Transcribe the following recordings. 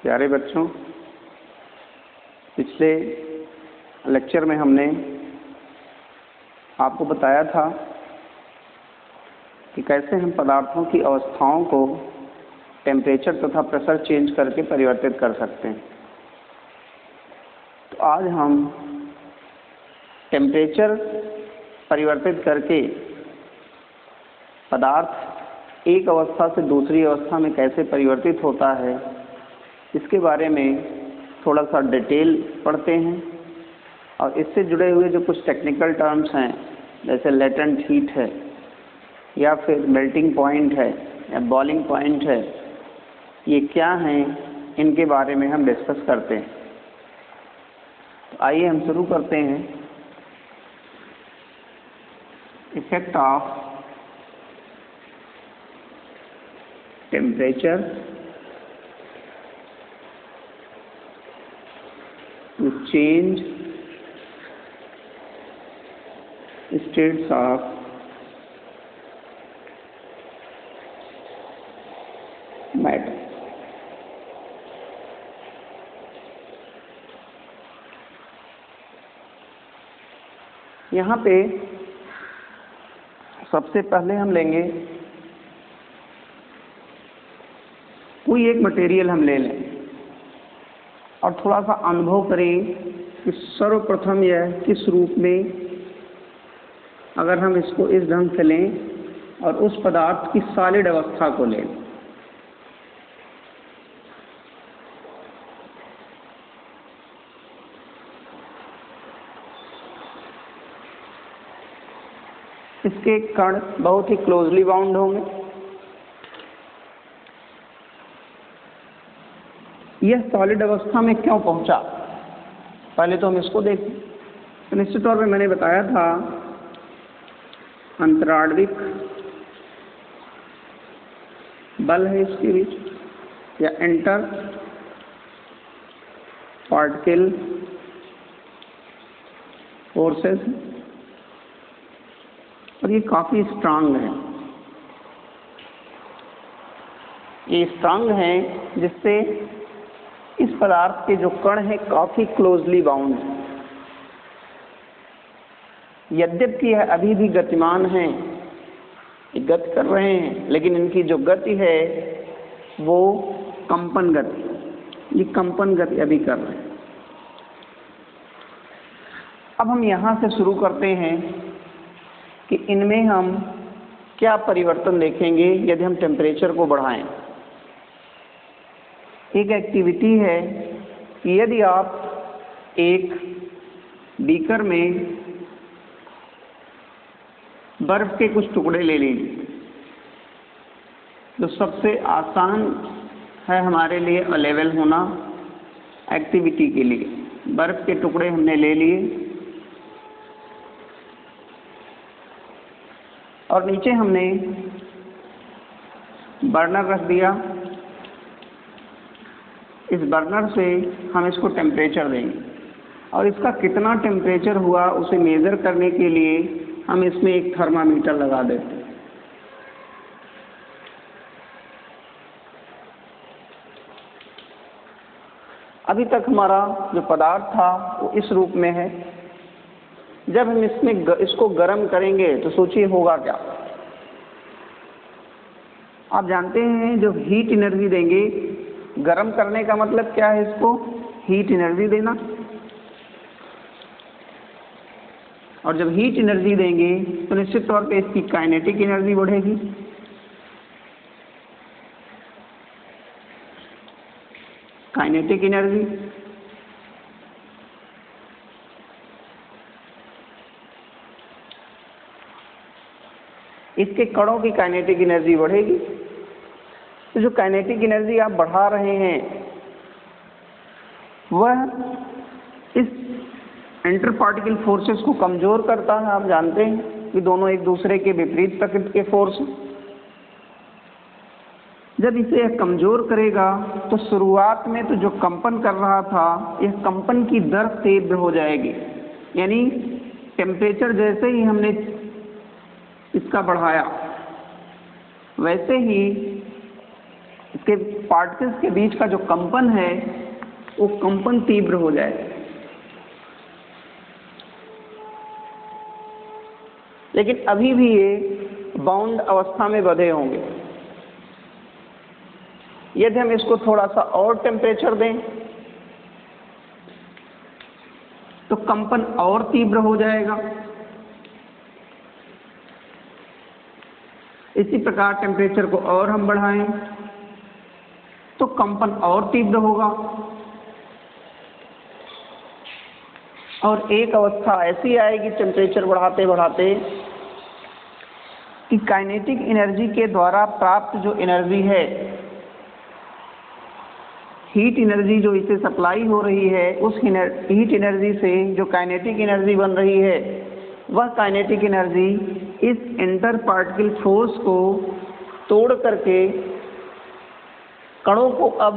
प्यारे बच्चों, पिछले लेक्चर में हमने आपको बताया था कि कैसे हम पदार्थों की अवस्थाओं को टेम्परेचर तथा प्रेशर चेंज करके परिवर्तित कर सकते हैं। तो आज हम टेम्परेचर परिवर्तित करके पदार्थ एक अवस्था से दूसरी अवस्था में कैसे परिवर्तित होता है, इसके बारे में थोड़ा सा डिटेल पढ़ते हैं। और इससे जुड़े हुए जो कुछ टेक्निकल टर्म्स हैं, जैसे लेटेंट हीट है या फिर मेल्टिंग पॉइंट है या बॉइलिंग पॉइंट है, ये क्या हैं, इनके बारे में हम डिस्कस करते हैं। तो आइए हम शुरू करते हैं। Effect of temperature to change states of matter। यहाँ पे सबसे पहले हम लेंगे कोई एक मटेरियल हम ले लें और थोड़ा सा अनुभव करें कि सर्वप्रथम यह किस रूप में, अगर हम इसको इस ढंग से लें और उस पदार्थ की सॉलिड अवस्था को लें, इसके कण बहुत ही क्लोजली बाउंड होंगे। यह सॉलिड अवस्था में क्यों पहुंचा, पहले तो हम इसको देखें। तो निश्चित तौर पे मैंने बताया था अंतराण्विक बल है इसके बीच, या इंटर पार्टिकल फोर्सेस, और ये काफी स्ट्रांग है। ये स्ट्रांग है जिससे इस पदार्थ के जो कण हैं काफी क्लोजली बाउंड हैं। यद्यपि यह अभी भी गतिमान हैं, ये गति कर रहे हैं, लेकिन इनकी जो गति है वो कंपन गति, ये कंपन गति अभी कर रहे हैं। अब हम यहाँ से शुरू करते हैं कि इनमें हम क्या परिवर्तन देखेंगे यदि हम टेम्परेचर को बढ़ाएं। एक एक्टिविटी है कि यदि आप एक बीकर में बर्फ के कुछ टुकड़े ले लीजिए, तो सबसे आसान है हमारे लिए अवेलेबल होना एक्टिविटी के लिए। बर्फ के टुकड़े हमने ले लिए और नीचे हमने बर्नर रख दिया। इस बर्नर से हम इसको टेम्परेचर देंगे और इसका कितना टेम्परेचर हुआ उसे मेज़र करने के लिए हम इसमें एक थर्मामीटर लगा देते हैं। अभी तक हमारा जो पदार्थ था वो इस रूप में है। जब हम इसको गर्म करेंगे तो सोचिए होगा क्या। आप जानते हैं जो हीट एनर्जी देंगे, गर्म करने का मतलब क्या है, इसको हीट एनर्जी देना। और जब हीट एनर्जी देंगे तो निश्चित तौर पे इसकी काइनेटिक एनर्जी बढ़ेगी। काइनेटिक एनर्जी इसके कणों की काइनेटिक एनर्जी बढ़ेगी। तो जो काइनेटिक एनर्जी आप बढ़ा रहे हैं वह इस इंटर पार्टिकल फोर्सेस को कमजोर करता है। आप जानते हैं कि दोनों एक दूसरे के विपरीत प्रकृति के फोर्स हैं। जब इसे कमजोर करेगा तो शुरुआत में तो जो कंपन कर रहा था, यह कंपन की दर तीव्र हो जाएगी। यानी टेम्परेचर जैसे ही हमने इसका बढ़ाया, वैसे ही के पार्टिकल्स के बीच का जो कंपन है वो कंपन तीव्र हो जाए। लेकिन अभी भी ये बाउंड अवस्था में बंधे होंगे। यदि हम इसको थोड़ा सा और टेम्परेचर दें तो कंपन और तीव्र हो जाएगा। इसी प्रकार टेम्परेचर को और हम बढ़ाएं तो कंपन और तीव्र होगा। और एक अवस्था ऐसी आएगी टेम्परेचर बढ़ाते बढ़ाते कि काइनेटिक एनर्जी के द्वारा प्राप्त जो एनर्जी है, हीट एनर्जी जो इसे सप्लाई हो रही है, उस हीट एनर्जी से जो काइनेटिक एनर्जी बन रही है, वह काइनेटिक एनर्जी इस इंटर पार्टिकल फोर्स को तोड़ करके कणों को, अब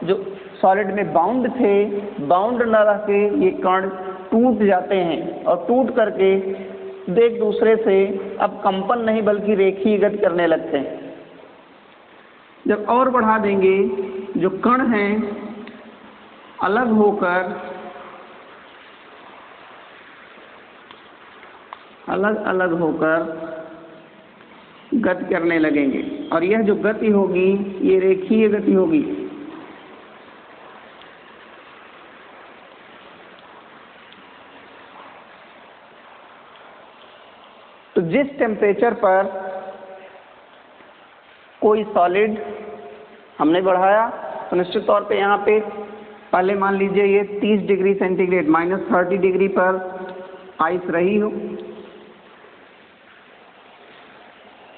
जो सॉलिड में बाउंड थे, बाउंड न रह के ये कण टूट जाते हैं और टूट करके एक दूसरे से अब कंपन नहीं बल्कि रेखीय गति करने लगते हैं। जब और बढ़ा देंगे, जो कण हैं अलग होकर गति करने लगेंगे और यह जो गति होगी ये रेखीय गति होगी। तो जिस टेम्परेचर पर कोई सॉलिड हमने बढ़ाया तो निश्चित तौर पे यहाँ पे पहले मान लीजिए ये 30 डिग्री सेंटीग्रेड -30 डिग्री पर आइस रही हो,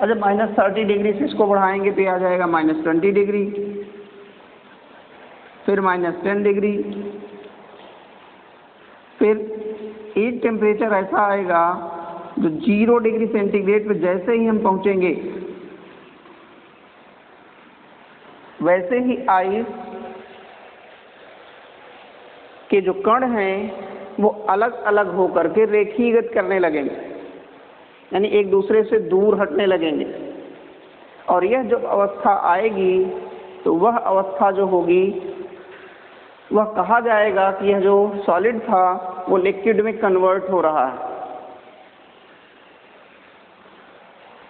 और जब -30 डिग्री से इसको बढ़ाएंगे तो आ जाएगा -20 डिग्री, फिर -10 डिग्री, फिर एक टेम्परेचर ऐसा आएगा जो 0 डिग्री सेंटीग्रेड पर जैसे ही हम पहुंचेंगे वैसे ही आइस के जो कण हैं वो अलग अलग होकर के रेखीय गति करने लगेंगे, यानी एक दूसरे से दूर हटने लगेंगे। और यह जो अवस्था आएगी तो वह अवस्था जो होगी वह कहा जाएगा कि यह जो सॉलिड था वो लिक्विड में कन्वर्ट हो रहा है।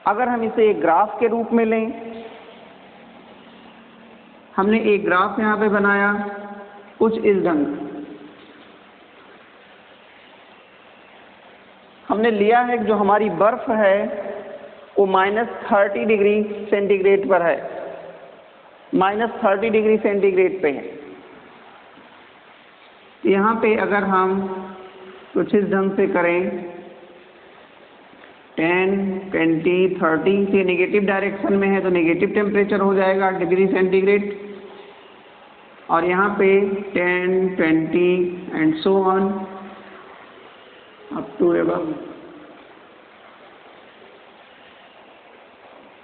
अगर हम इसे एक ग्राफ के रूप में लें, हमने एक ग्राफ यहाँ पे बनाया कुछ इस ढंग से। हमने लिया है जो हमारी बर्फ है वो -30 डिग्री सेंटीग्रेड पर है, -30 डिग्री सेंटीग्रेड पे है। यहाँ पे अगर हम कुछ इस ढंग से करें 10, 20, 30 से नेगेटिव डायरेक्शन में है तो नेगेटिव टेम्परेचर हो जाएगा डिग्री सेंटीग्रेड, और यहाँ पे 10, 20 and so on up to above.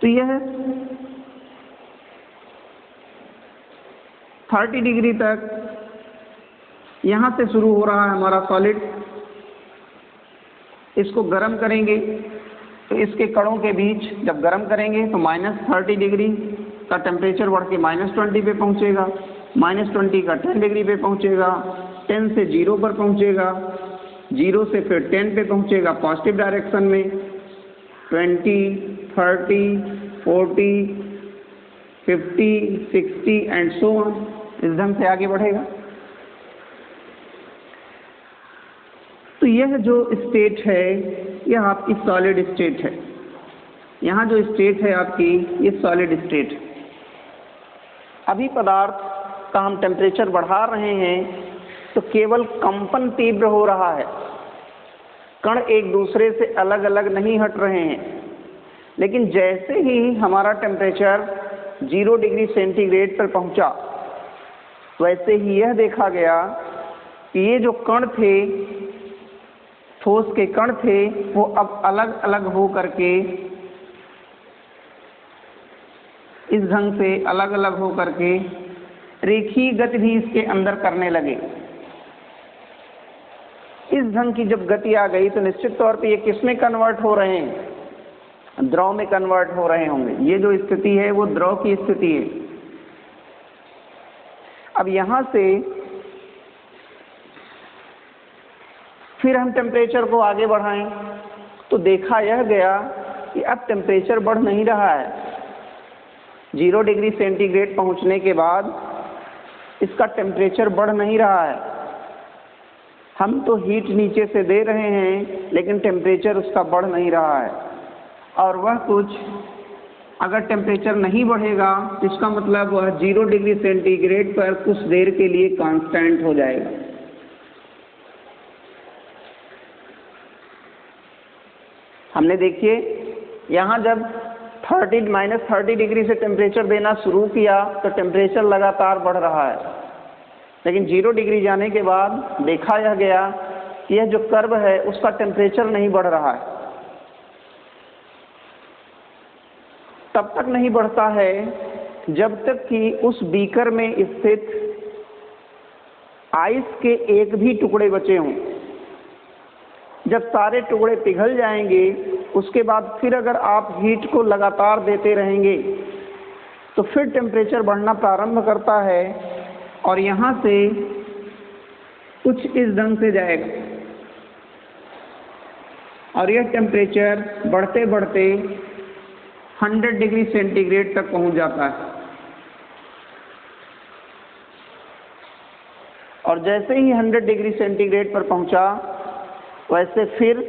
तो यह 30 डिग्री तक यहाँ से शुरू हो रहा है हमारा सॉलिड। इसको गर्म करेंगे तो इसके कणों के बीच जब गर्म करेंगे तो -30 डिग्री का टेम्परेचर बढ़ के -20 पे पहुँचेगा, -20 का 10 डिग्री पे पहुँचेगा, 10 से 0 पर पहुँचेगा, 0 से फिर 10 पे पहुँचेगा पॉजिटिव डायरेक्शन में, 20, 30, 40, 50, 60 एंड सो ऑन, इस ढंग से आगे बढ़ेगा। तो यह जो स्टेट है यह आपकी सॉलिड स्टेट है। यहाँ जो स्टेट है आपकी ये सॉलिड स्टेट है। अभी पदार्थ का हम टेम्परेचर बढ़ा रहे हैं तो केवल कंपन तीव्र हो रहा है, कण एक दूसरे से अलग अलग नहीं हट रहे हैं। लेकिन जैसे ही हमारा टेम्परेचर 0 डिग्री सेंटीग्रेड पर पहुंचा वैसे ही यह देखा गया कि ये जो कण थे, ठोस के कण थे, वो अब अलग अलग हो करके इस ढंग से अलग अलग हो करके रेखीय गति भी इसके अंदर करने लगे। इस ढंग की जब गति आ गई तो निश्चित तौर पे ये किस में कन्वर्ट हो रहे हैं? द्रव में कन्वर्ट हो रहे होंगे। ये जो स्थिति है वो द्रव की स्थिति है। अब यहाँ से फिर हम टेम्परेचर को आगे बढ़ाएं तो देखा यह गया कि अब टेम्परेचर बढ़ नहीं रहा है। 0 डिग्री सेंटीग्रेड पहुँचने के बाद इसका टेम्परेचर बढ़ नहीं रहा है। हम तो हीट नीचे से दे रहे हैं लेकिन टेम्परेचर उसका बढ़ नहीं रहा है। और वह कुछ अगर टेम्परेचर नहीं बढ़ेगा तो इसका मतलब वह 0 डिग्री सेंटीग्रेड पर कुछ देर के लिए कांस्टेंट हो जाएगा। हमने देखिए यहाँ जब -30 डिग्री से टेम्परेचर देना शुरू किया तो टेम्परेचर लगातार बढ़ रहा है, लेकिन 0 डिग्री जाने के बाद देखा यह गया कि यह जो कर्व है उसका टेम्परेचर नहीं बढ़ रहा है। तब तक नहीं बढ़ता है जब तक कि उस बीकर में स्थित आइस के एक भी टुकड़े बचे हों। जब सारे टुकड़े पिघल जाएंगे उसके बाद फिर अगर आप हीट को लगातार देते रहेंगे तो फिर टेम्परेचर बढ़ना प्रारंभ करता है और यहाँ से कुछ इस ढंग से जाएगा और यह टेम्परेचर बढ़ते बढ़ते 100 डिग्री सेंटीग्रेड तक पहुँच जाता है। और जैसे ही 100 डिग्री सेंटीग्रेड पर पहुँचा वैसे फिर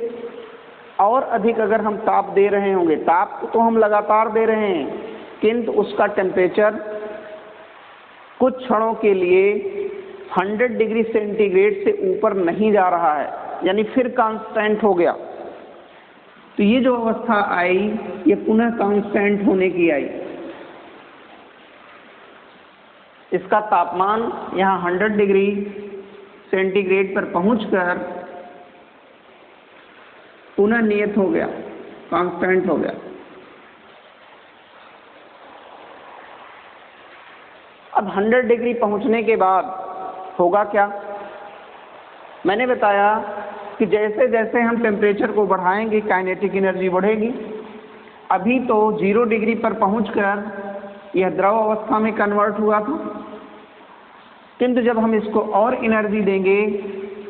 और अधिक अगर हम ताप दे रहे होंगे, ताप तो हम लगातार दे रहे हैं किंतु उसका टेम्परेचर कुछ क्षणों के लिए 100 डिग्री सेंटीग्रेड से ऊपर नहीं जा रहा है, यानी फिर कांस्टेंट हो गया। तो ये जो अवस्था आई ये पुनः कांस्टेंट होने की आई। इसका तापमान यहाँ 100 डिग्री सेंटीग्रेड पर पहुंचकर पुनः नियत हो गया, कांस्टेंट हो गया। अब 100 डिग्री पहुंचने के बाद होगा क्या? मैंने बताया कि जैसे जैसे हम टेम्परेचर को बढ़ाएंगे काइनेटिक एनर्जी बढ़ेगी। अभी तो 0 डिग्री पर पहुंचकर यह द्रव अवस्था में कन्वर्ट हुआ था, किंतु जब हम इसको और एनर्जी देंगे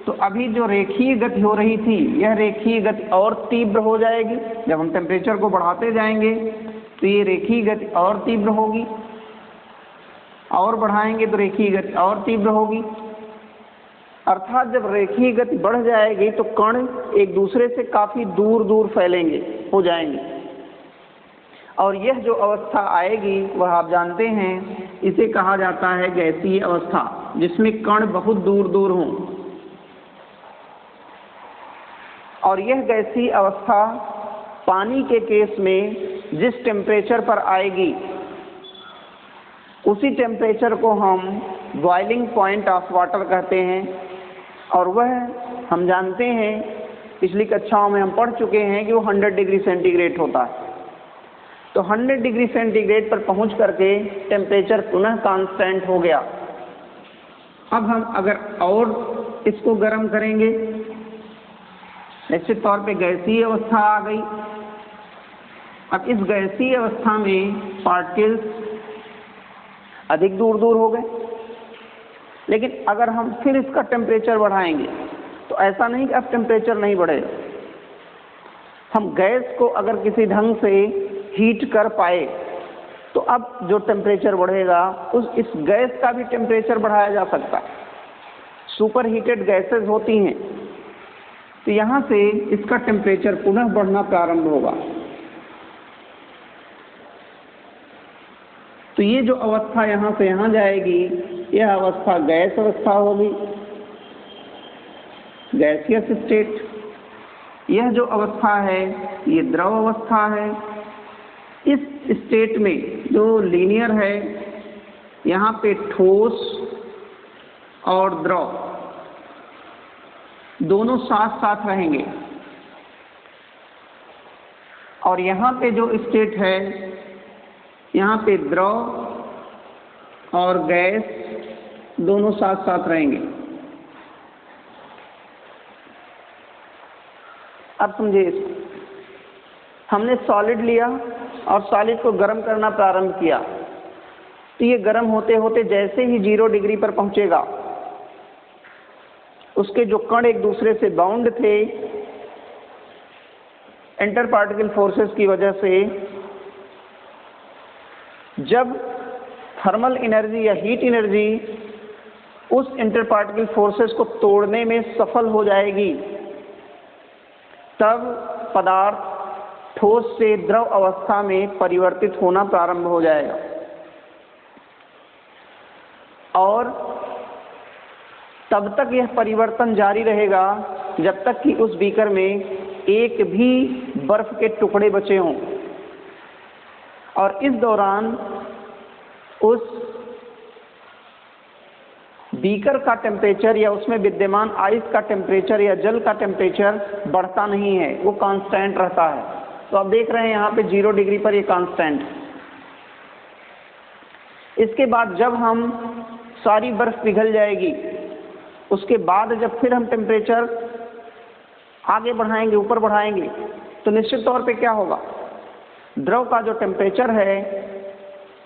तो अभी जो रेखीय गति हो रही थी यह रेखीय गति और तीव्र हो जाएगी। जब हम टेम्परेचर को बढ़ाते जाएंगे तो ये रेखीय गति और तीव्र होगी, और बढ़ाएंगे तो रेखीय गति और तीव्र होगी। अर्थात जब रेखीय गति बढ़ जाएगी तो कण एक दूसरे से काफ़ी दूर दूर फैलेंगे, हो जाएंगे। और यह जो अवस्था आएगी वह आप जानते हैं, इसे कहा जाता है गैसीय अवस्था, जिसमें कण बहुत दूर दूर हों। और यह गैसीय अवस्था पानी के केस में जिस टेम्परेचर पर आएगी उसी टेम्परेचर को हम बॉइलिंग पॉइंट ऑफ वाटर कहते हैं। और वह हम जानते हैं, पिछली कक्षाओं में हम पढ़ चुके हैं कि वो 100 डिग्री सेंटीग्रेड होता है। तो 100 डिग्री सेंटीग्रेड पर पहुंच करके टेम्परेचर पुनः कांस्टेंट हो गया। अब हम अगर और इसको गर्म करेंगे, निश्चित तौर पे गैसीय अवस्था आ गई। अब इस गैसीय अवस्था में पार्टिकल्स अधिक दूर दूर हो गए। लेकिन अगर हम फिर इसका टेम्परेचर बढ़ाएंगे तो ऐसा नहीं कि अब टेम्परेचर नहीं बढ़ेगा। हम गैस को अगर किसी ढंग से हीट कर पाए तो अब जो टेम्परेचर बढ़ेगा इस गैस का भी टेम्परेचर बढ़ाया जा सकता है। सुपर हीटेड गैसेज होती हैं तो यहाँ से इसका टेम्परेचर पुनः बढ़ना प्रारंभ होगा। तो ये जो अवस्था यहाँ से यहाँ जाएगी यह अवस्था गैस अवस्था होगी, गैसियस स्टेट। यह जो अवस्था है ये द्रव अवस्था है। इस स्टेट में जो लीनियर है यहाँ पे ठोस और द्रव दोनों साथ साथ रहेंगे। और यहाँ पे जो स्टेट है यहाँ पे द्रव और गैस दोनों साथ साथ रहेंगे। अब समझिए इसको, हमने सॉलिड लिया और सॉलिड को गर्म करना प्रारंभ किया। तो ये गर्म होते होते जैसे ही 0 डिग्री पर पहुंचेगा, उसके जो कण एक दूसरे से बाउंड थे इंटर पार्टिकल फोर्सेस की वजह से, जब थर्मल एनर्जी या हीट एनर्जी उस इंटर पार्टिकल फोर्सेस को तोड़ने में सफल हो जाएगी, तब पदार्थ ठोस से द्रव अवस्था में परिवर्तित होना प्रारंभ हो जाएगा। और तब तक यह परिवर्तन जारी रहेगा जब तक कि उस बीकर में एक भी बर्फ के टुकड़े बचे हों। और इस दौरान उस बीकर का टेम्परेचर या उसमें विद्यमान आइस का टेम्परेचर या जल का टेम्परेचर बढ़ता नहीं है, वो कांस्टेंट रहता है। तो आप देख रहे हैं यहाँ पे 0 डिग्री पर ये कांस्टेंट। इसके बाद जब हम सारी बर्फ पिघल जाएगी, उसके बाद जब फिर हम टेम्परेचर आगे बढ़ाएंगे, ऊपर बढ़ाएंगे, तो निश्चित तौर पे क्या होगा, द्रव का जो टेम्परेचर है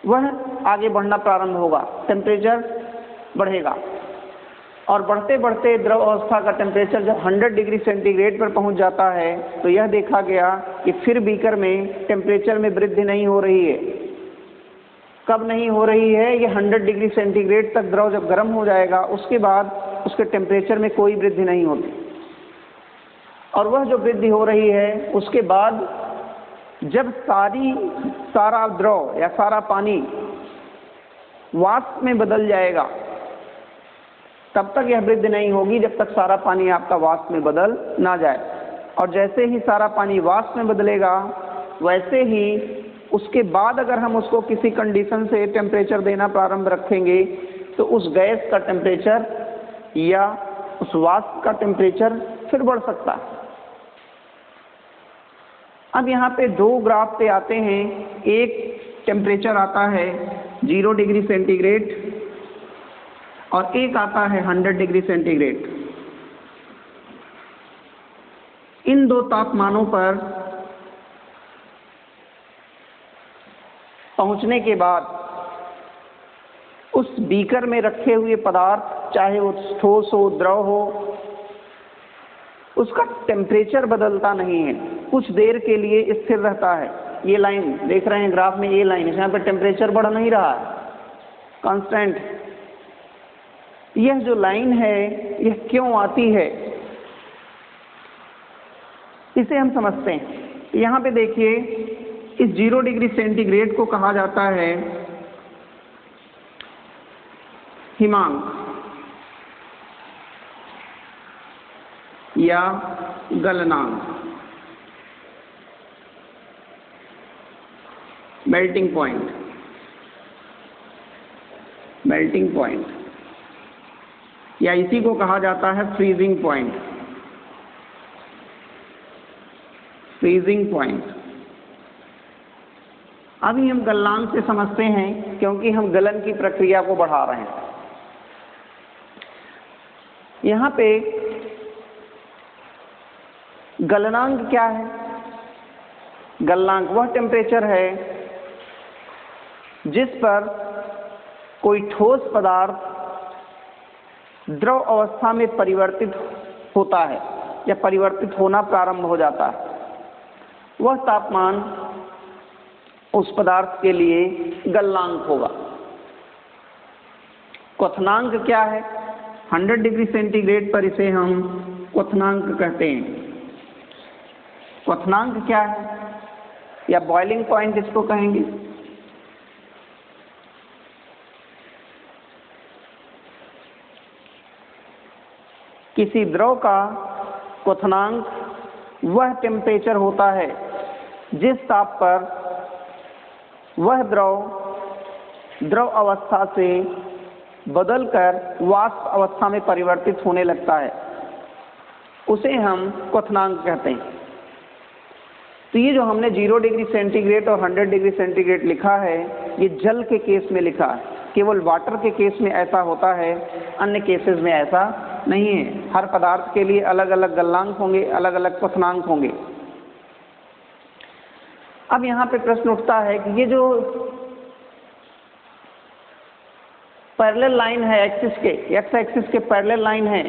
वह आगे बढ़ना प्रारंभ होगा, टेम्परेचर बढ़ेगा। और बढ़ते बढ़ते द्रव अवस्था का टेम्परेचर जब 100 डिग्री सेंटीग्रेड पर पहुंच जाता है, तो यह देखा गया कि फिर बीकर में टेम्परेचर में वृद्धि नहीं हो रही है। कब नहीं हो रही है? ये 100 डिग्री सेंटीग्रेड तक द्रव जब गर्म हो जाएगा, उसके बाद उसके टेम्परेचर में कोई वृद्धि नहीं होती। और वह जो वृद्धि हो रही है, उसके बाद जब सारा द्रव या सारा पानी वाष्प में बदल जाएगा, तब तक यह वृद्धि नहीं होगी जब तक सारा पानी आपका वाष्प में बदल ना जाए। और जैसे ही सारा पानी वाष्प में बदलेगा, वैसे ही उसके बाद अगर हम उसको किसी कंडीशन से टेम्परेचर देना प्रारंभ रखेंगे, तो उस गैस का टेम्परेचर या उस वाष्प का टेम्परेचर फिर बढ़ सकता है। अब यहाँ पे 2 ग्राफ पे आते हैं। एक टेम्परेचर आता है 0 डिग्री सेंटीग्रेड और एक आता है 100 डिग्री सेंटीग्रेड। इन 2 तापमानों पर पहुंचने के बाद उस बीकर में रखे हुए पदार्थ, चाहे वो ठोस हो, द्रव हो, उसका टेम्परेचर बदलता नहीं है, कुछ देर के लिए स्थिर रहता है। ये लाइन देख रहे हैं ग्राफ में, ये लाइन है, यहाँ पर टेम्परेचर बढ़ नहीं रहा है, कांस्टेंट। यह जो लाइन है, यह क्यों आती है, इसे हम समझते हैं। यहाँ पे देखिए, इस 0 डिग्री सेंटीग्रेड को कहा जाता है हिमांक या गलनांक, मेल्टिंग पॉइंट, या इसी को कहा जाता है फ्रीजिंग पॉइंट। अभी हम गलनांक से समझते हैं, क्योंकि हम गलन की प्रक्रिया को बढ़ा रहे हैं। यहाँ पे गलनांक क्या है? गलनांक वह टेम्परेचर है जिस पर कोई ठोस पदार्थ द्रव अवस्था में परिवर्तित होता है या परिवर्तित होना प्रारंभ हो जाता है। वह तापमान उस पदार्थ के लिए गलनांक होगा। क्वथनांक क्या है? 100 डिग्री सेंटीग्रेड पर इसे हम क्वथनांक कहते हैं। क्वथनांक क्या है, या बॉइलिंग पॉइंट इसको कहेंगे। किसी द्रव का क्वथनांक वह टेम्परेचर होता है जिस ताप पर वह द्रव अवस्था से बदलकर वाष्प अवस्था में परिवर्तित होने लगता है, उसे हम क्वथनांक कहते हैं। तो ये जो हमने 0 डिग्री सेंटीग्रेड और 100 डिग्री सेंटीग्रेड लिखा है, ये जल के केस में लिखा है। केवल वाटर के केस में ऐसा होता है, अन्य केसेस में ऐसा नहीं है। हर पदार्थ के लिए अलग अलग गलनांक होंगे, अलग अलग क्वथनांक होंगे। अब यहाँ पे प्रश्न उठता है कि ये जो पैरेलल लाइन है एक्सिस के, एक्स एक्सिस के पैरेलल लाइन है।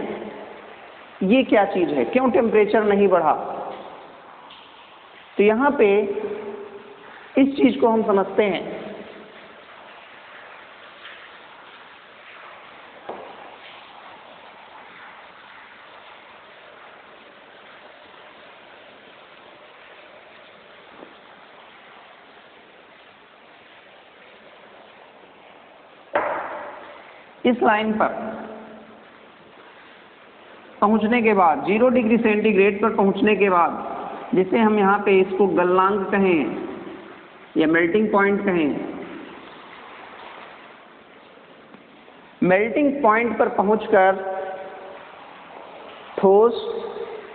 ये क्या चीज है, क्यों टेम्परेचर नहीं बढ़ा? तो यहाँ पे इस चीज को हम समझते हैं। इस लाइन पर पहुंचने के बाद 0 डिग्री सेंटीग्रेड पर पहुंचने के बाद, जिसे हम यहाँ पे इसको गलनांक कहें या मेल्टिंग पॉइंट कहें, मेल्टिंग पॉइंट पर पहुंचकर ठोस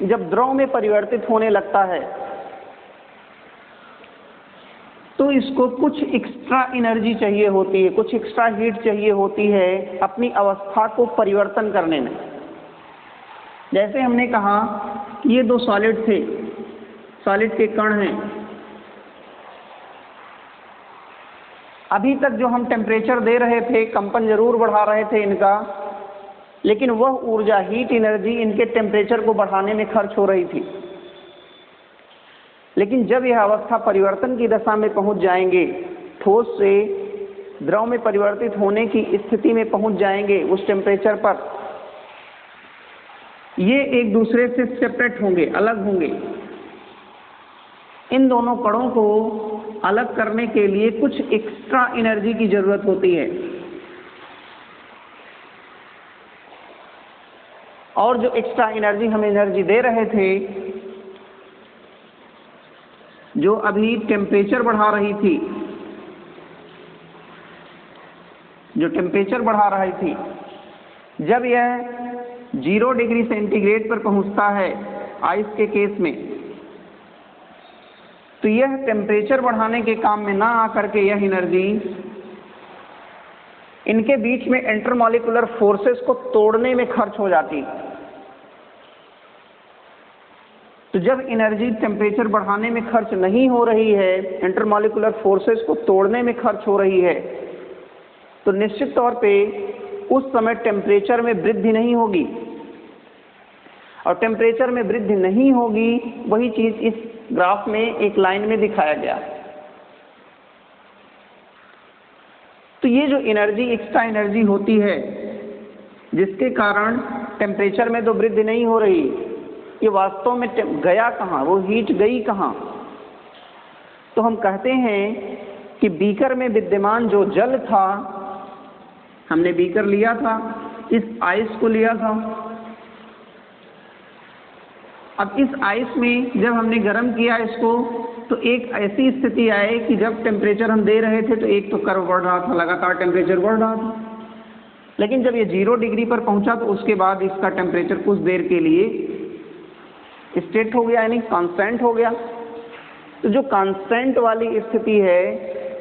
जब द्रव में परिवर्तित होने लगता है तो इसको कुछ एक्स्ट्रा एनर्जी चाहिए होती है, कुछ एक्स्ट्रा हीट चाहिए होती है अपनी अवस्था को परिवर्तन करने में। जैसे हमने कहा कि ये दो सॉलिड थे, सॉलिड के कण हैं। अभी तक जो हम टेम्परेचर दे रहे थे, कंपन जरूर बढ़ा रहे थे इनका, लेकिन वह ऊर्जा, हीट एनर्जी इनके टेम्परेचर को बढ़ाने में खर्च हो रही थी। लेकिन जब यह अवस्था परिवर्तन की दशा में पहुंच जाएंगे, ठोस से द्रव में परिवर्तित होने की स्थिति में पहुंच जाएंगे, उस टेम्परेचर पर ये एक दूसरे से सेपरेट होंगे, अलग होंगे। इन दोनों कणों को अलग करने के लिए कुछ एक्स्ट्रा एनर्जी की जरूरत होती है, और जो एक्स्ट्रा एनर्जी हम एनर्जी दे रहे थे, जो अभी टेम्परेचर बढ़ा रही थी, जो टेम्परेचर बढ़ा रही थी, जब यह 0 डिग्री सेंटीग्रेड पर पहुंचता है आइस के केस में, तो यह टेम्परेचर बढ़ाने के काम में ना आकर के यह एनर्जी इनके बीच में इंटरमॉलिक्यूलर फोर्सेस को तोड़ने में खर्च हो जाती। तो जब एनर्जी टेम्परेचर बढ़ाने में खर्च नहीं हो रही है, इंटरमॉलिक्यूलर फोर्सेस को तोड़ने में खर्च हो रही है, तो निश्चित तौर पे उस समय टेम्परेचर में वृद्धि नहीं होगी। और टेम्परेचर में वृद्धि नहीं होगी, वही चीज इस ग्राफ में एक लाइन में दिखाया गया। तो ये जो एनर्जी, एक्स्ट्रा एनर्जी होती है, जिसके कारण टेम्परेचर में तो वृद्धि नहीं हो रही, ये वास्तव में गया कहाँ, वो हीट गई कहाँ? तो हम कहते हैं कि बीकर में विद्यमान जो जल था, हमने बीकर लिया था, इस आइस को लिया था। अब इस आइस में जब हमने गर्म किया इसको, तो एक ऐसी स्थिति आई कि जब टेम्परेचर हम दे रहे थे तो एक तो कर्व बढ़ रहा था, लगातार टेम्परेचर बढ़ रहा था। लेकिन जब ये 0 डिग्री पर पहुंचा तो उसके बाद इसका टेम्परेचर कुछ देर के लिए स्टेट हो गया, यानी कांस्टेंट हो गया। तो जो कांस्टेंट वाली स्थिति है,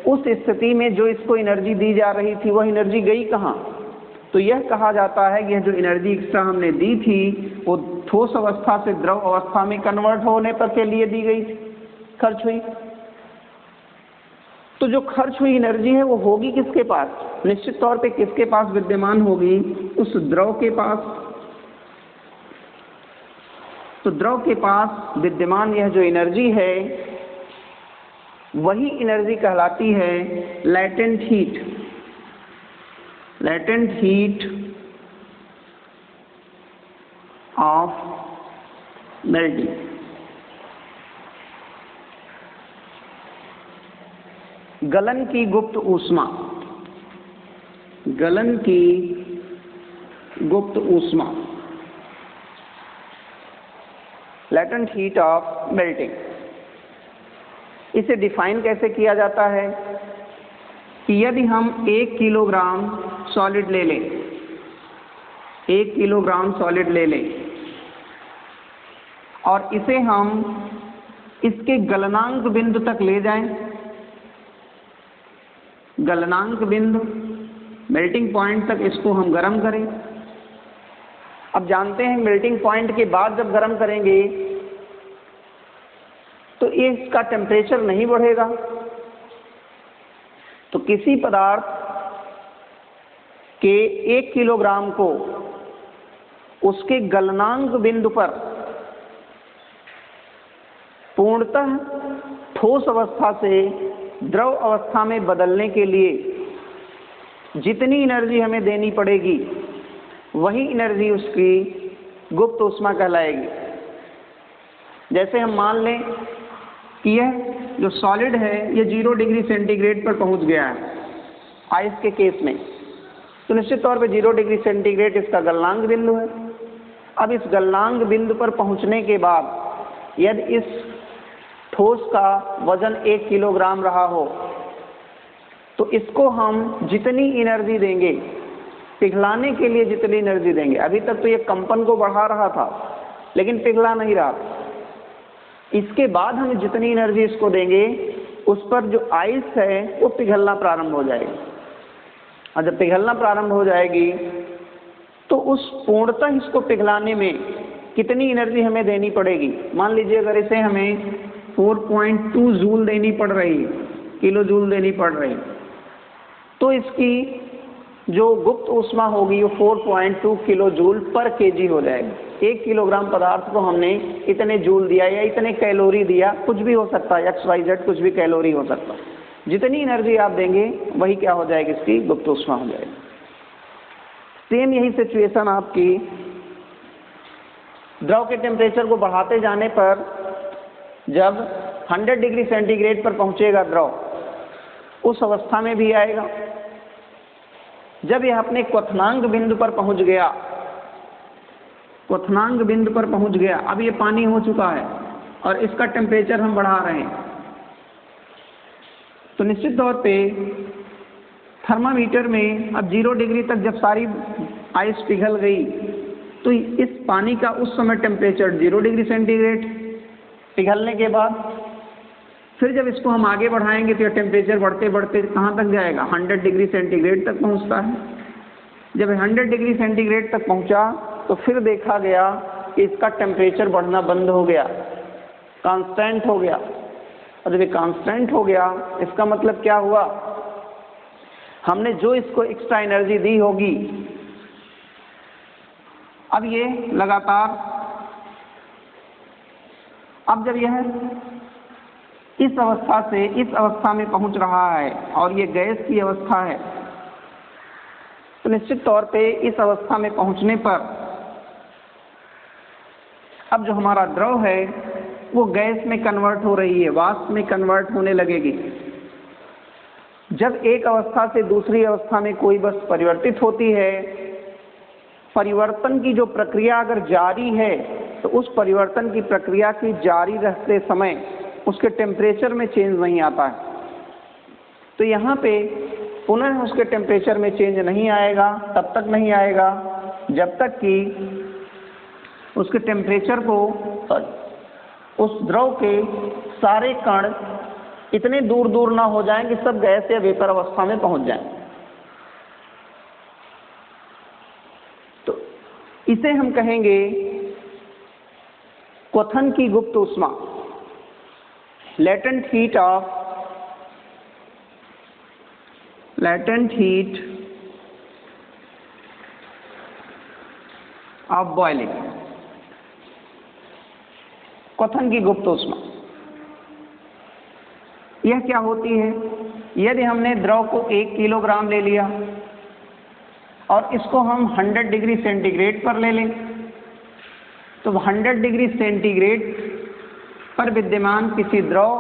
उस स्थिति में जो इसको एनर्जी दी जा रही थी, वह एनर्जी गई कहाँ? तो यह कहा जाता है कि यह जो एनर्जी एक्स्ट्रा हमने दी थी, वो ठोस अवस्था से द्रव अवस्था में कन्वर्ट होने पर के लिए दी गई, खर्च हुई। तो जो खर्च हुई एनर्जी है वो होगी किसके पास? निश्चित तौर पे किसके पास विद्यमान होगी? उस द्रव के पास। तो द्रव के पास विद्यमान यह जो एनर्जी है, वही एनर्जी कहलाती है latent heat. Latent heat of melting. गलन की गुप्त ऊष्मा, गलन की गुप्त ऊष्मा, लैटेंट हीट ऑफ मेल्टिंग। इसे डिफाइन कैसे किया जाता है कि यदि हम 1 किलोग्राम सॉलिड ले लें, 1 किलोग्राम सॉलिड ले लें और इसे हम इसके गलनांक बिंदु तक ले जाएं, गलनांक बिंदु, मेल्टिंग पॉइंट तक इसको हम गर्म करें। अब जानते हैं मेल्टिंग पॉइंट के बाद जब गर्म करेंगे तो इसका टेम्परेचर नहीं बढ़ेगा। तो किसी पदार्थ कि 1 किलोग्राम को उसके गलनांक बिंदु पर पूर्णतः ठोस अवस्था से द्रव अवस्था में बदलने के लिए जितनी एनर्जी हमें देनी पड़ेगी वही एनर्जी उसकी गुप्त ऊष्मा कहलाएगी। जैसे हम मान लें कि यह जो सॉलिड है ये 0 डिग्री सेंटीग्रेड पर पहुंच गया है आइस के केस में, तो निश्चित तौर पे 0 डिग्री सेंटीग्रेड इसका गलनांक बिंदु है। अब इस गलनांक बिंदु पर पहुंचने के बाद यदि इस ठोस का वजन 1 किलोग्राम रहा हो तो इसको हम जितनी एनर्जी देंगे, पिघलाने के लिए जितनी एनर्जी देंगे, अभी तक तो ये कंपन को बढ़ा रहा था लेकिन पिघला नहीं रहा, इसके बाद हम जितनी एनर्जी इसको देंगे उस पर जो आइस है वो पिघलना प्रारंभ हो जाएगी, और जब पिघलना प्रारंभ हो जाएगी तो उस पूर्णतः इसको पिघलाने में कितनी एनर्जी हमें देनी पड़ेगी। मान लीजिए अगर इसे हमें 4.2 जूल देनी पड़ रही, किलो जूल देनी पड़ रही, तो इसकी जो गुप्त ऊष्मा होगी वो 4.2 किलो जूल पर केजी हो जाएगी। 1 किलोग्राम पदार्थ को हमने इतने जूल दिया या इतने कैलोरी दिया, कुछ भी हो सकता है, XYZ कुछ भी कैलोरी हो सकता है, जितनी एनर्जी आप देंगे वही क्या हो जाएगी, इसकी गुप्त ऊष्मा हो जाएगी। सेम यही सिचुएशन आपकी द्रव के टेम्परेचर को बढ़ाते जाने पर जब 100 डिग्री सेंटीग्रेड पर पहुंचेगा द्रव, उस अवस्था में भी आएगा। जब यह अपने क्वथनांक बिंदु पर पहुंच गया, क्वथनांक बिंदु पर पहुंच गया, अब ये पानी हो चुका है और इसका टेम्परेचर हम बढ़ा रहे हैं, तो निश्चित तौर पे थर्मामीटर में अब 0 डिग्री तक जब सारी आइस पिघल गई तो इस पानी का उस समय टेम्परेचर 0 डिग्री सेंटीग्रेड, पिघलने के बाद फिर जब इसको हम आगे बढ़ाएंगे तो यह टेम्परेचर बढ़ते बढ़ते कहाँ तक जाएगा, 100 डिग्री सेंटीग्रेड तक पहुँचता है। जब 100 डिग्री सेंटीग्रेड तक पहुँचा तो फिर देखा गया कि इसका टेम्परेचर बढ़ना बंद हो गया, कांस्टेंट हो गया। और जब ये कांस्टेंट हो गया इसका मतलब क्या हुआ, हमने जो इसको एक्स्ट्रा एनर्जी दी होगी अब ये लगातार, अब जब यह इस अवस्था से इस अवस्था में पहुंच रहा है और ये गैस की अवस्था है, तो निश्चित तौर पे इस अवस्था में पहुंचने पर अब जो हमारा द्रव है वो गैस में कन्वर्ट हो रही है, वाष्प में कन्वर्ट होने लगेगी। जब एक अवस्था से दूसरी अवस्था में कोई वस्तु परिवर्तित होती है, परिवर्तन की जो प्रक्रिया अगर जारी है तो उस परिवर्तन की प्रक्रिया की जारी रहते समय उसके टेम्परेचर में चेंज नहीं आता है। तो यहाँ पे पुनः उसके टेम्परेचर में चेंज नहीं आएगा, तब तक नहीं आएगा जब तक कि उसके टेम्परेचर को, उस द्रव के सारे कण इतने दूर दूर ना हो जाएं कि सब गैस या वेपर अवस्था में पहुंच जाएं। तो इसे हम कहेंगे क्वथन की गुप्त ऊष्मा, latent heat of boiling, क्वथन की गुप्त ऊष्मा। यह क्या होती है, यदि हमने द्रव को 1 किलोग्राम ले लिया और इसको हम 100 डिग्री सेंटीग्रेड पर ले लें, तो 100 डिग्री सेंटीग्रेड पर विद्यमान किसी द्रव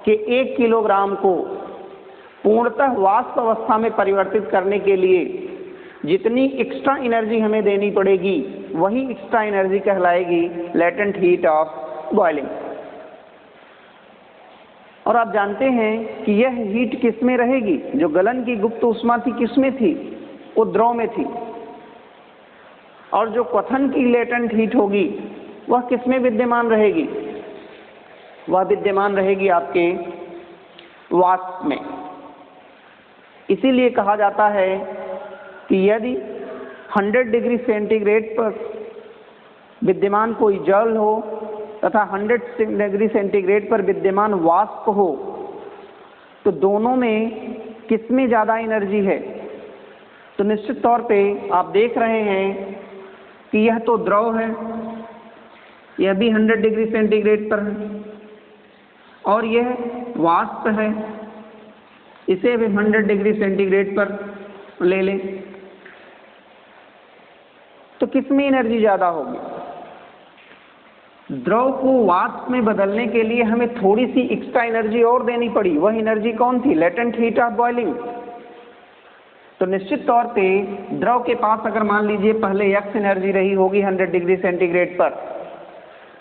के 1 किलोग्राम को पूर्णतः वाष्प अवस्था में परिवर्तित करने के लिए जितनी एक्स्ट्रा एनर्जी हमें देनी पड़ेगी वही एक्स्ट्रा एनर्जी कहलाएगी लेटेंट हीट ऑफ बॉइलिंग। और आप जानते हैं कि यह हीट किस में रहेगी, जो गलन की गुप्त ऊष्मा थी किस में थी, वो द्रव में थी, और जो क्वथन की लेटेंट हीट होगी वह किस में विद्यमान रहेगी, वह विद्यमान रहेगी आपके वाष्प में। इसीलिए कहा जाता है कि यदि 100 डिग्री सेंटीग्रेड पर विद्यमान कोई जल हो तथा 100 डिग्री सेंटीग्रेड पर विद्यमान वाष्प हो तो दोनों में किसमें ज़्यादा एनर्जी है, तो निश्चित तौर पे आप देख रहे हैं कि यह तो द्रव है, यह भी 100 डिग्री सेंटीग्रेड पर है, और यह वाष्प है, इसे भी 100 डिग्री सेंटीग्रेड पर ले लें। तो किसमें एनर्जी ज़्यादा होगी? द्रव को वाष्प में बदलने के लिए हमें थोड़ी सी एक्स्ट्रा एनर्जी और देनी पड़ी। वह एनर्जी कौन थी? Latent heat of boiling. तो निश्चित तौर पे द्रव के पास अगर मान लीजिए पहले एक्स एनर्जी रही होगी 100 डिग्री सेंटीग्रेड पर,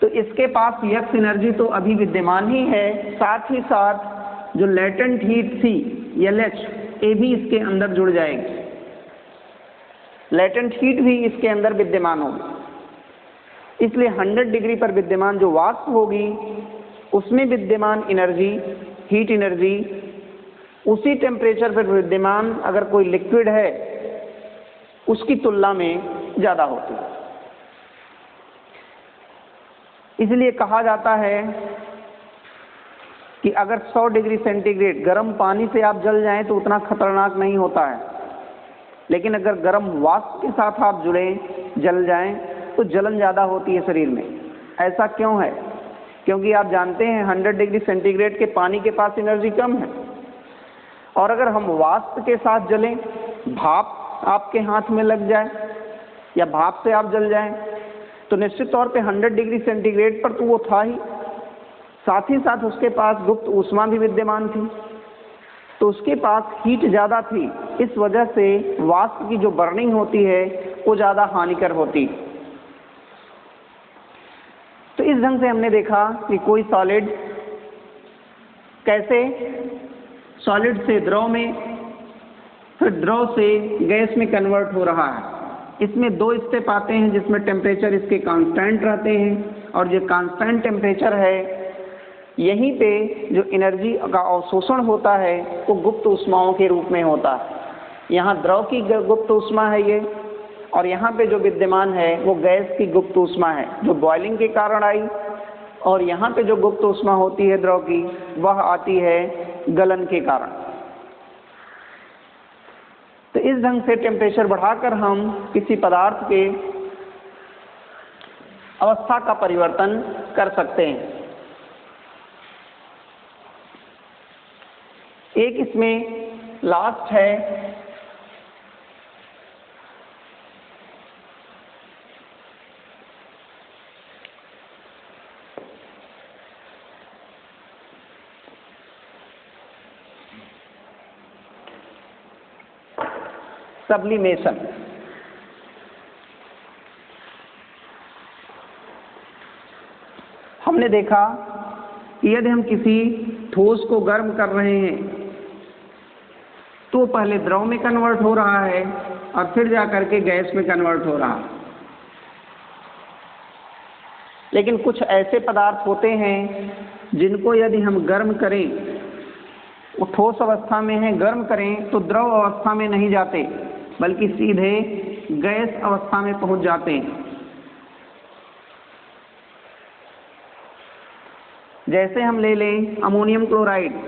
तो इसके पास एक्स एनर्जी तो अभी विद्यमान ही है, साथ ही साथ जो लेटेंट हीट थी LH, ये भी इसके अंदर जुड़ जाएगी। लेटेंट हीट भी इसके अंदर विद्यमान होगी। इसलिए 100 डिग्री पर विद्यमान जो वाष्प होगी उसमें विद्यमान एनर्जी, हीट एनर्जी, उसी टेम्परेचर पर विद्यमान अगर कोई लिक्विड है उसकी तुलना में ज़्यादा होती है। इसलिए कहा जाता है कि अगर 100 डिग्री सेंटीग्रेड गर्म पानी से आप जल जाएं तो उतना खतरनाक नहीं होता है, लेकिन अगर गर्म वाष्प के साथ आप जुड़ें, जल जाएं, तो जलन ज़्यादा होती है शरीर में। ऐसा क्यों है? क्योंकि आप जानते हैं 100 डिग्री सेंटीग्रेड के पानी के पास एनर्जी कम है, और अगर हम वाष्प के साथ जलें, भाप आपके हाथ में लग जाए या भाप से आप जल जाएं, तो निश्चित तौर पे 100 डिग्री सेंटीग्रेड पर तो वो था ही, साथ ही साथ उसके पास गुप्त ऊष्मा भी विद्यमान थी, तो उसके पास हीट ज़्यादा थी। इस वजह से वाष्प की जो बर्निंग होती है वो ज़्यादा हानिकर होती। तो इस ढंग से हमने देखा कि कोई सॉलिड कैसे सॉलिड से द्रव में, फिर द्रव से गैस में कन्वर्ट हो रहा है। इसमें दो स्टेप आते हैं जिसमें टेम्परेचर इसके कांस्टेंट रहते हैं, और जो कांस्टेंट टेम्परेचर है यहीं पे जो एनर्जी का अवशोषण होता है वो गुप्त ऊष्माओं के रूप में होता है। यहाँ द्रव की गुप्त ऊष्मा है ये, और यहाँ पे जो विद्यमान है वो गैस की गुप्त ऊष्मा है जो बॉइलिंग के कारण आई, और यहाँ पे जो गुप्त ऊष्मा होती है द्रव की वह आती है गलन के कारण। तो इस ढंग से टेम्परेचर बढ़ाकर हम किसी पदार्थ के अवस्था का परिवर्तन कर सकते हैं। एक इसमें लास्ट है सब्लिमेशन। हमने देखा कि यदि हम किसी ठोस को गर्म कर रहे हैं तो पहले द्रव में कन्वर्ट हो रहा है और फिर जाकर के गैस में कन्वर्ट हो रहा है। लेकिन कुछ ऐसे पदार्थ होते हैं जिनको यदि हम गर्म करें, वो ठोस अवस्था में है, गर्म करें तो द्रव अवस्था में नहीं जाते बल्कि सीधे गैस अवस्था में पहुंच जाते हैं। जैसे हम ले लें अमोनियम क्लोराइड।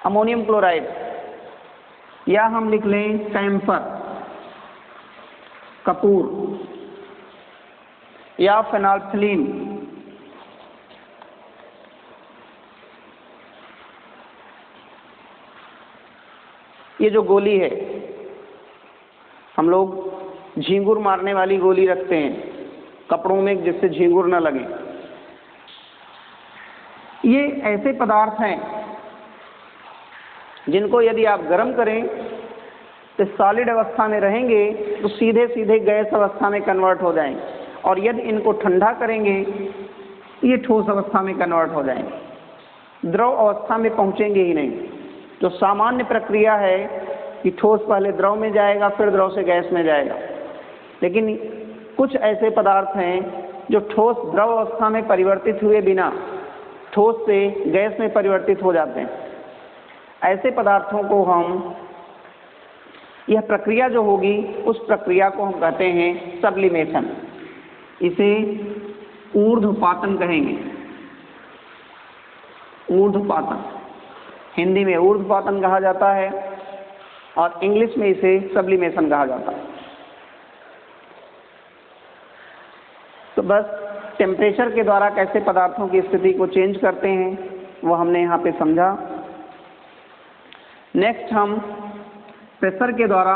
अमोनियम क्लोराइड, या हम लिख लें कैम्फर, कपूर, या फेनोल्फथलीन। ये जो गोली है, हम लोग झींगुर मारने वाली गोली रखते हैं कपड़ों में जिससे झींगुर न लगे। ये ऐसे पदार्थ हैं जिनको यदि आप गर्म करें तो सॉलिड अवस्था में रहेंगे तो सीधे सीधे गैस अवस्था में कन्वर्ट हो जाएंगे, और यदि इनको ठंडा करेंगे ये ठोस अवस्था में कन्वर्ट हो जाएंगे, द्रव अवस्था में पहुंचेंगे ही नहीं। जो सामान्य प्रक्रिया है कि ठोस पहले द्रव में जाएगा फिर द्रव से गैस में जाएगा, लेकिन कुछ ऐसे पदार्थ हैं जो ठोस द्रव अवस्था में परिवर्तित हुए बिना ठोस से गैस में परिवर्तित हो जाते हैं। ऐसे पदार्थों को हम, यह प्रक्रिया जो होगी उस प्रक्रिया को हम कहते हैं सब्लिमेशन। इसे ऊर्ध्वपातन कहेंगे, ऊर्ध्वपातन। हिंदी में ऊर्ध्वपातन कहा जाता है और इंग्लिश में इसे सब्लिमेशन कहा जाता है। तो बस टेम्परेचर के द्वारा कैसे पदार्थों की स्थिति को चेंज करते हैं वो हमने यहाँ पे समझा। नेक्स्ट हम प्रेशर के द्वारा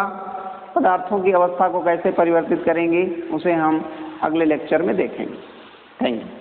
पदार्थों की अवस्था को कैसे परिवर्तित करेंगे उसे हम अगले लेक्चर में देखेंगे। Thank you.